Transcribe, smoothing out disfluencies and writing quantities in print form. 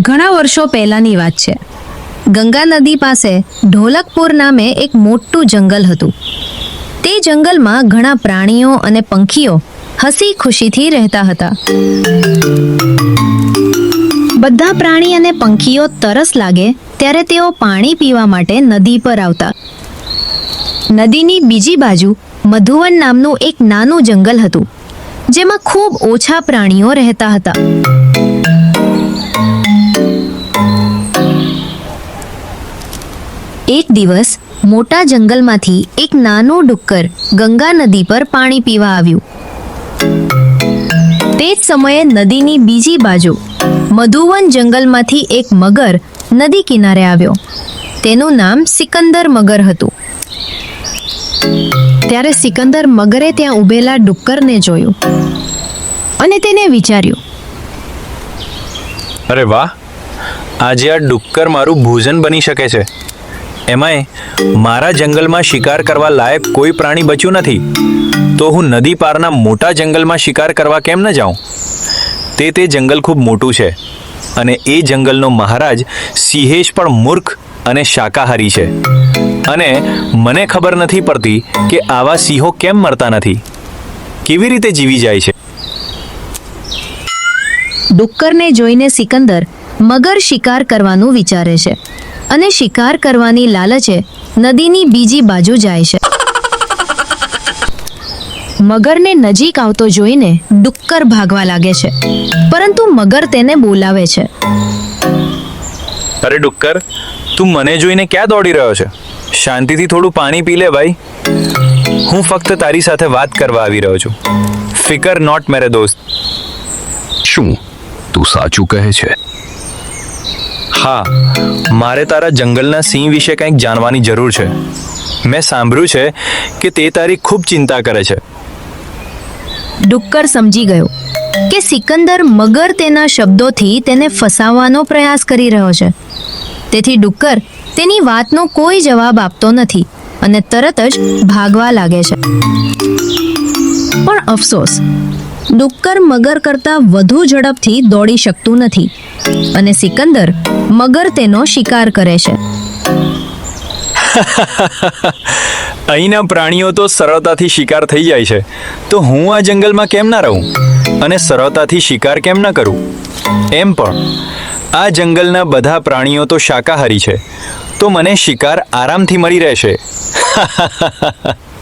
ઘણા વર્ષો પહેલાની વાત છે. ગંગા નદી પાસે ઢોલકપુર નામે એક મોટું જંગલ હતું. તે જંગલમાં ઘણા પ્રાણીઓ અને પંખીઓ હસી ખુશીથી રહેતા હતા. બધા પ્રાણી અને પંખીઓ તરસ લાગે ત્યારે તેઓ પાણી પીવા માટે નદી પર આવતા. નદીની બીજી બાજુ મધુવન નામનું એક નાનું જંગલ હતું, જેમાં ખૂબ ઓછા પ્રાણીઓ રહેતા હતા. એક દિવસ મોટા જંગલમાંથી એક નાનું ડુક્કર ગંગા નદી પર પાણી પીવા આવ્યું. તે જ સમયે નદીની બીજી બાજુ મધુવન જંગલમાંથી એક મગર નદી કિનારે આવ્યો. તેનું નામ સિકંદર મગર હતું. ત્યારે સિકંદર મગરે ત્યાં ઊભેલા ડુક્કરને જોયું અને તેને વિચાર્યું, અરે વાહ, આજે આ ડુક્કર મારું ભોજન બની શકે છે. એમાંય મારા જંગલમાં શિકાર કરવા લાયક કોઈ પ્રાણી બચ્યું નથી, તો હું નદી પારના મોટા જંગલમાં શિકાર કરવા કેમ ન જાઉં? તે જંગલ ખૂબ મોટું છે અને એ જંગલનો મહારાજ સિંહેશ પણ મૂર્ખ અને શાકાહારી છે. અને મને ખબર નથી પડતી કે આવા સિંહો કેમ મરતા નથી, કેવી રીતે જીવી જાય છે. ડુક્કરને જોઈને સિકંદર મગર શિકાર કરવાનું વિચારે છે અને શિકાર કરવાની લાલચે નદીની બીજી બાજુ જાય છે. મગરને નજીક આવતો જોઈને ડુક્કર ભાગવા લાગે છે, પરંતુ મગર તેને બોલાવે છે. અરે ડુક્કર, તું મને જોઈને ક્યાં દોડી રહ્યો છે? શાંતિથી થોડું પાણી પી લે ભાઈ. હું ફક્ત તારી સાથે વાત કરવા આવી રહ્યો છું. ફિકર નોટ મેરે દોસ્ત. શું તું સાચું કહે છે? હા, મારે તારા જંગલના સિંહ વિશે કંઈક જાણવાની જરૂર છે. મેં સાંભળ્યું છે કે તે તારી ખૂબ ચિંતા કરે છે. ડુક્કર સમજી ગયો કે સિકંદર મગર તેના શબ્દોથી તેને ફસાવવાનો પ્રયાસ કરી રહ્યો છે. તેથી ડુક્કર તેની વાતનો કોઈ જવાબ આપતો નથી અને તરત જ ભાગવા લાગે છે. પણ અફસોસ, ડુક્કર મગર કરતાં વધુ ઝડપથી દોડી શકતું નથી અને સિકંદર મગર તેનો શિકાર કરે છે. અહીંના પ્રાણીઓ તો સરળતાથી શિકાર થઈ જાય છે, તો હું આ જંગલમાં કેમ ના રહું અને સરળતાથી શિકાર કેમ ના કરું? એમ પણ આ જંગલના બધા પ્રાણીઓ તો શાકાહારી છે, તો મને શિકાર આરામથી મળી રહેશે.